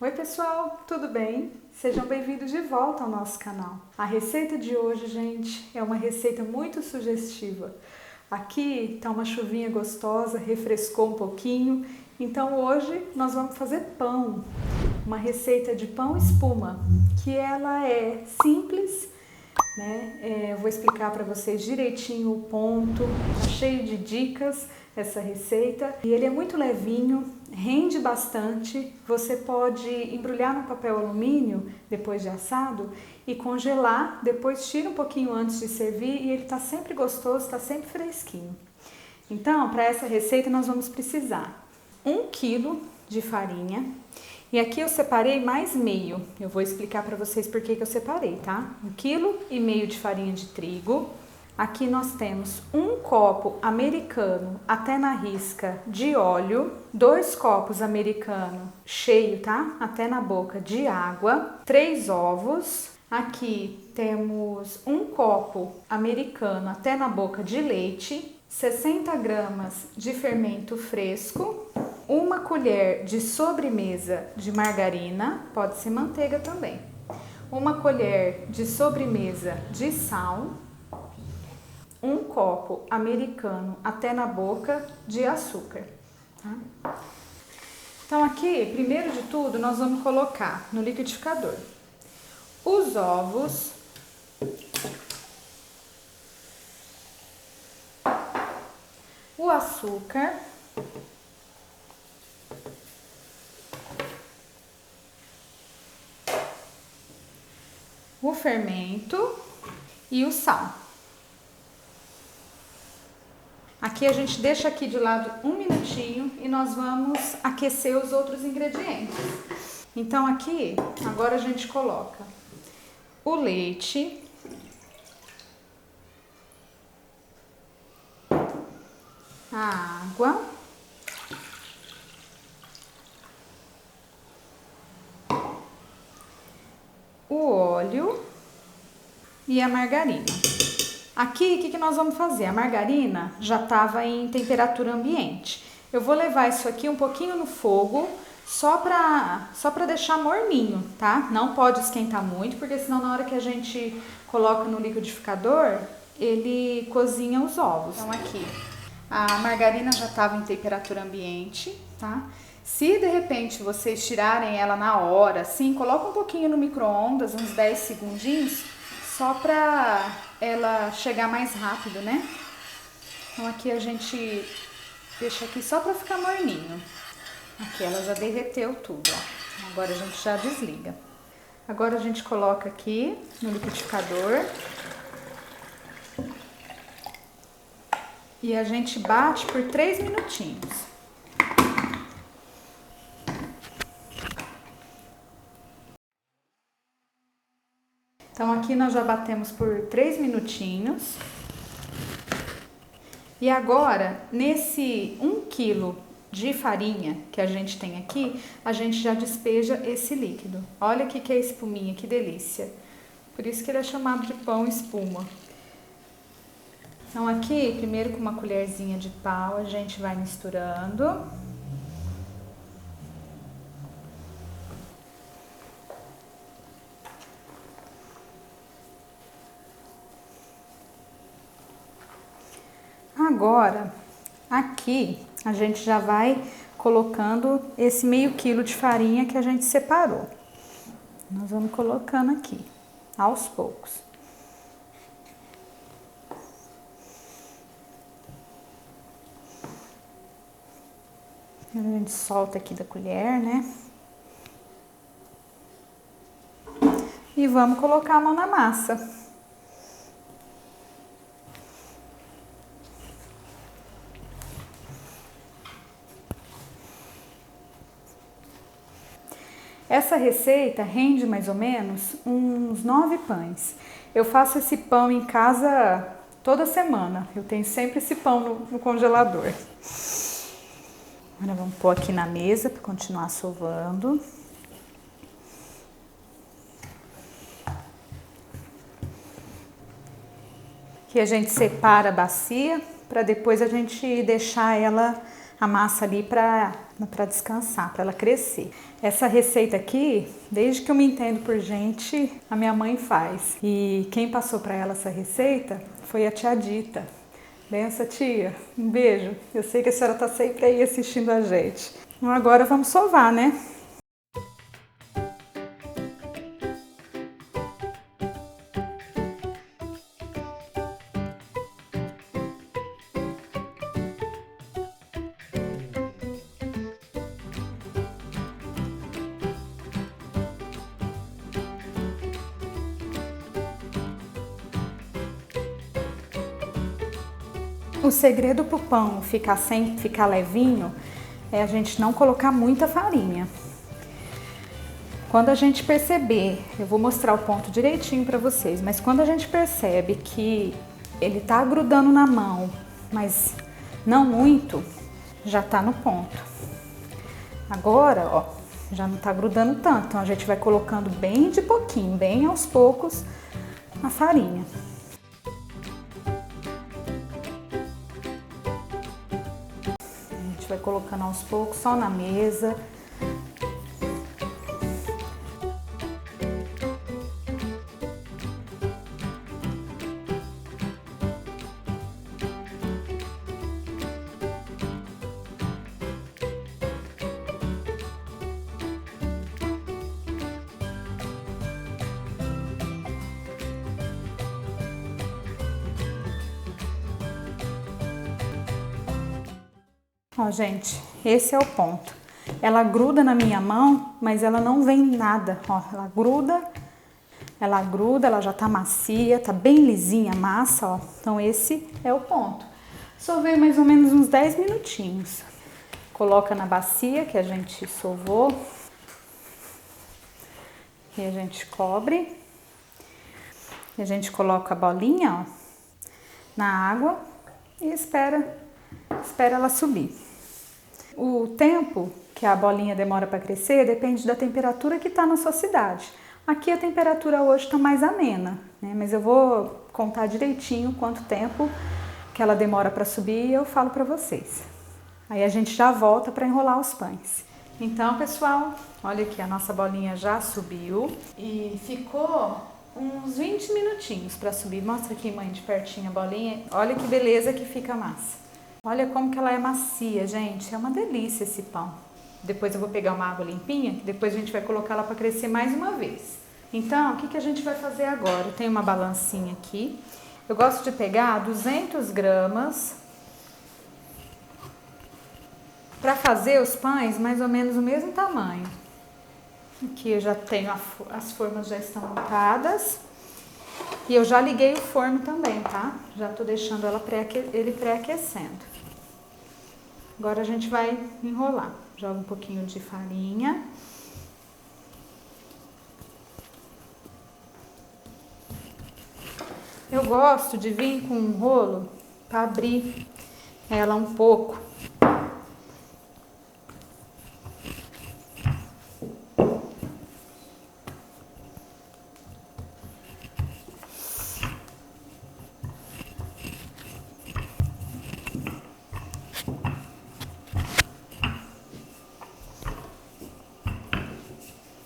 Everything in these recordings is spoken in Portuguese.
Oi pessoal, tudo bem? Sejam bem-vindos de volta ao nosso canal. A receita de hoje, gente, é uma receita muito sugestiva. Aqui tá uma chuvinha gostosa, refrescou um pouquinho, então hoje nós vamos fazer pão. Uma receita de pão espuma, que ela é simples, né? Eu vou explicar para vocês direitinho o ponto, tá cheio de dicas essa receita. E ele é muito levinho, rende bastante, você pode embrulhar no papel alumínio depois de assado e congelar, depois tira um pouquinho antes de servir e ele tá sempre gostoso, tá sempre fresquinho. Então, para essa receita nós vamos precisar 1 quilo de farinha. E aqui eu separei mais meio, eu vou explicar para vocês por que eu separei, tá? 1,5 kg de farinha de trigo. Aqui nós temos 1 copo americano até na risca de óleo, 2 copos americano cheio, tá? Até na boca de água, 3 ovos. Aqui temos 1 copo americano até na boca de leite, 60 gramas de fermento fresco, 1 colher de sobremesa de margarina, pode ser manteiga também, 1 colher de sobremesa de sal, 1 copo americano até na boca de açúcar. Tá? Então aqui, primeiro de tudo, nós vamos colocar no liquidificador os ovos, o açúcar, o fermento e o sal. Aqui a gente deixa aqui de lado 1 minutinho e nós vamos aquecer os outros ingredientes. Então aqui, agora a gente coloca o leite, a água, o óleo e a margarina. Aqui, o que nós vamos fazer? A margarina já estava em temperatura ambiente. Eu vou levar isso aqui um pouquinho no fogo, só para deixar morninho, tá? Não pode esquentar muito, porque senão na hora que a gente coloca no liquidificador, ele cozinha os ovos. Então aqui, a margarina já estava em temperatura ambiente, tá? Se de repente vocês tirarem ela na hora, assim, coloca um pouquinho no micro-ondas, uns 10 segundinhos, só pra ela chegar mais rápido, né? Então aqui a gente deixa aqui só pra ficar morninho. Aqui ela já derreteu tudo, ó. Agora a gente já desliga. Agora a gente coloca aqui no liquidificador. E a gente bate por 3 minutinhos. Então aqui nós já batemos por 3 minutinhos. E agora, nesse 1 quilo de farinha que a gente tem aqui, a gente já despeja esse líquido. Olha o que é espuminha, que delícia. Por isso que ele é chamado de pão espuma. Então aqui, primeiro com uma colherzinha de pau, a gente vai misturando. Agora, aqui a gente já vai colocando esse meio quilo de farinha que a gente separou. Nós vamos colocando aqui, aos poucos. A gente solta aqui da colher, né? E vamos colocar a mão na massa. Essa receita rende mais ou menos uns 9 pães. Eu faço esse pão em casa toda semana. Eu tenho sempre esse pão no congelador. Agora vamos pôr aqui na mesa para continuar sovando. Aqui a gente separa a bacia para depois a gente deixar ela a massa ali para descansar, para ela crescer. Essa receita aqui, desde que eu me entendo por gente, a minha mãe faz. E quem passou para ela essa receita foi a tia Dita. Benção, tia. Um beijo. Eu sei que a senhora está sempre aí assistindo a gente. Então agora vamos sovar, né? O segredo para o pão ficar levinho é a gente não colocar muita farinha. Quando a gente perceber, eu vou mostrar o ponto direitinho para vocês, mas quando a gente percebe que ele tá grudando na mão, mas não muito, já tá no ponto. Agora, ó, já não tá grudando tanto, então a gente vai colocando bem de pouquinho, bem aos poucos a farinha. Vai colocando aos poucos, só na mesa. Ó, gente, esse é o ponto. Ela gruda na minha mão, mas ela não vem nada. Ó, ela gruda, ela já tá macia, tá bem lisinha a massa, ó. Então esse é o ponto. Sover mais ou menos uns 10 minutinhos. Coloca na bacia que a gente sovou. E a gente cobre. E a gente coloca a bolinha, ó, na água e espera ela subir. O tempo que a bolinha demora para crescer depende da temperatura que está na sua cidade. Aqui a temperatura hoje está mais amena, né? Mas eu vou contar direitinho quanto tempo que ela demora para subir e eu falo para vocês. Aí a gente já volta para enrolar os pães. Então, pessoal, olha aqui, a nossa bolinha já subiu e ficou uns 20 minutinhos para subir. Mostra aqui, mãe, de pertinho a bolinha. Olha que beleza que fica a massa. Olha como que ela é macia, gente. É uma delícia esse pão. Depois eu vou pegar uma água limpinha, que depois a gente vai colocar ela para crescer mais uma vez. Então, o que a gente vai fazer agora? Eu tenho uma balancinha aqui. Eu gosto de pegar 200 gramas para fazer os pães mais ou menos o mesmo tamanho. Aqui eu já tenho as formas já estão montadas. E eu já liguei o forno também, tá? Já tô deixando ele pré-aquecendo. Agora a gente vai enrolar. Joga um pouquinho de farinha. Eu gosto de vir com um rolo para abrir ela um pouco.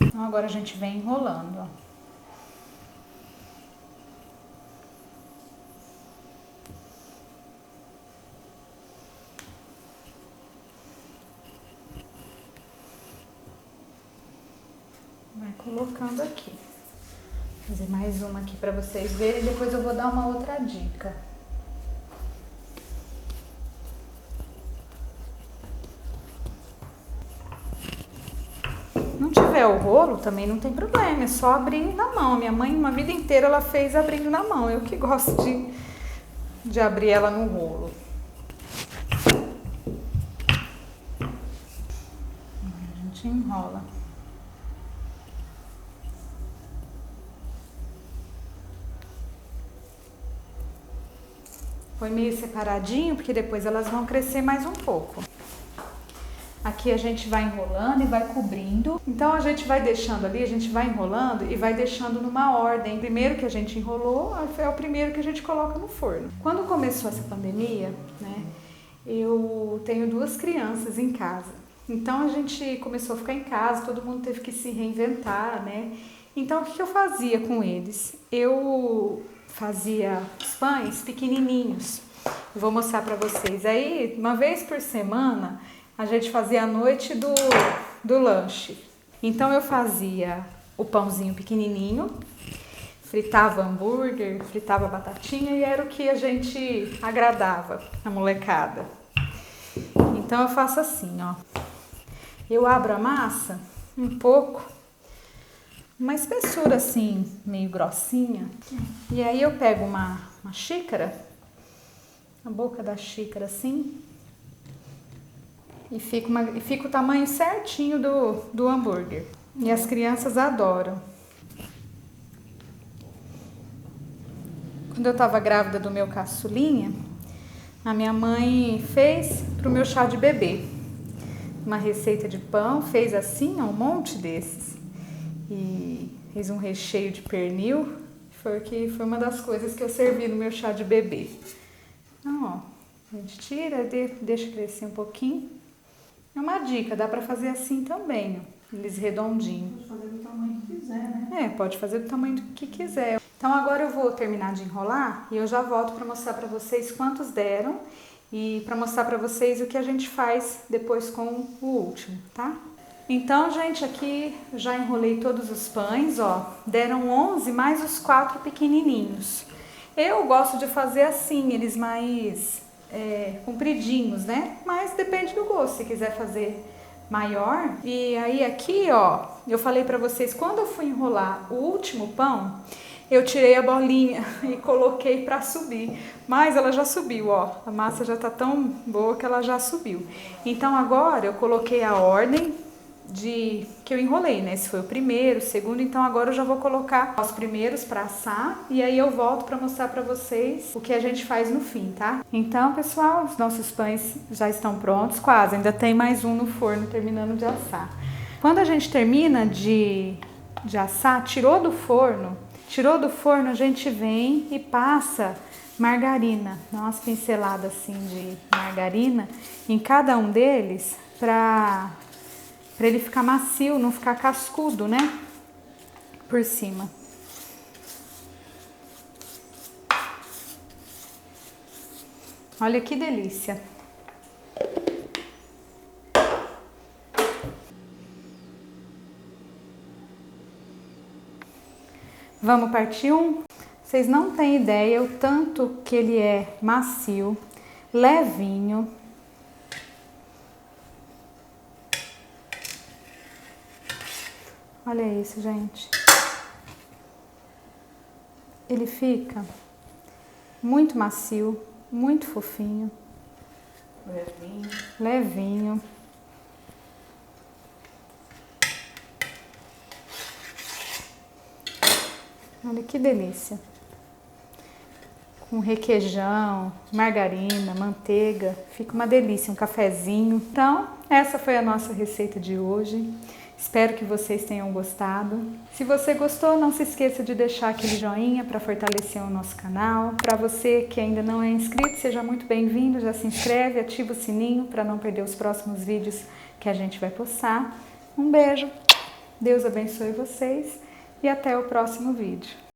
Então agora a gente vem enrolando, ó. Vai colocando aqui. Vou fazer mais uma aqui para vocês verem, depois eu vou dar uma outra dica. Não tiver o rolo, também não tem problema, é só abrir na mão. Minha mãe, uma vida inteira, ela fez abrindo na mão. Eu que gosto de abrir ela no rolo. A gente enrola. Foi meio separadinho, porque depois elas vão crescer mais um pouco. Aqui a gente vai enrolando e vai cobrindo. Então a gente vai deixando ali, a gente vai enrolando e vai deixando numa ordem. O primeiro que a gente enrolou é o primeiro que a gente coloca no forno. Quando começou essa pandemia, né, eu tenho 2 crianças em casa. Então a gente começou a ficar em casa, todo mundo teve que se reinventar, né? Então o que eu fazia com eles? Eu fazia os pães pequenininhos. Eu vou mostrar para vocês. Aí, uma vez por semana, a gente fazia a noite do lanche. Então eu fazia o pãozinho pequenininho, fritava hambúrguer, fritava batatinha e era o que a gente agradava, a molecada. Então eu faço assim, ó. Eu abro a massa um pouco, uma espessura assim, meio grossinha. E aí eu pego uma xícara, a boca da xícara assim, e fica o tamanho certinho do hambúrguer. E as crianças adoram. Quando eu estava grávida do meu caçulinha, a minha mãe fez pro meu chá de bebê uma receita de pão, fez assim, ó, um monte desses. E fez um recheio de pernil, foi uma das coisas que eu servi no meu chá de bebê. Então, ó, a gente tira, deixa crescer um pouquinho. É uma dica, dá pra fazer assim também, ó, eles redondinhos. Pode fazer do tamanho que quiser, né? Pode fazer do tamanho que quiser. Então agora eu vou terminar de enrolar e eu já volto para mostrar para vocês quantos deram e para mostrar para vocês o que a gente faz depois com o último, tá? Então, gente, aqui já enrolei todos os pães, ó, deram 11 mais os 4 pequenininhos. Eu gosto de fazer assim, eles mais compridinhos, né? Mas depende do gosto, se quiser fazer maior. E aí aqui, ó, eu falei pra vocês, quando eu fui enrolar o último pão, eu tirei a bolinha e coloquei pra subir, mas ela já subiu, ó, a massa já tá tão boa que ela já subiu. Então agora eu coloquei a ordem que eu enrolei, né? Esse foi o primeiro, o segundo, então agora eu já vou colocar os primeiros para assar e aí eu volto para mostrar para vocês o que a gente faz no fim, tá? Então, pessoal, os nossos pães já estão prontos, quase, ainda tem mais um no forno terminando de assar. Quando a gente termina de assar, tirou do forno, a gente vem e passa margarina, dá umas pinceladas assim de margarina em cada um deles para ele ficar macio, não ficar cascudo, né? Por cima. Olha que delícia. Vamos partir um? Vocês não têm ideia o tanto que ele é macio, levinho. Olha isso, gente. Ele fica muito macio, muito fofinho. Levinho. Olha que delícia. Com requeijão, margarina, manteiga. Fica uma delícia, um cafezinho. Então, essa foi a nossa receita de hoje. Espero que vocês tenham gostado. Se você gostou, não se esqueça de deixar aquele joinha para fortalecer o nosso canal. Para você que ainda não é inscrito, seja muito bem-vindo, já se inscreve, ativa o sininho para não perder os próximos vídeos que a gente vai postar. Um beijo, Deus abençoe vocês e até o próximo vídeo.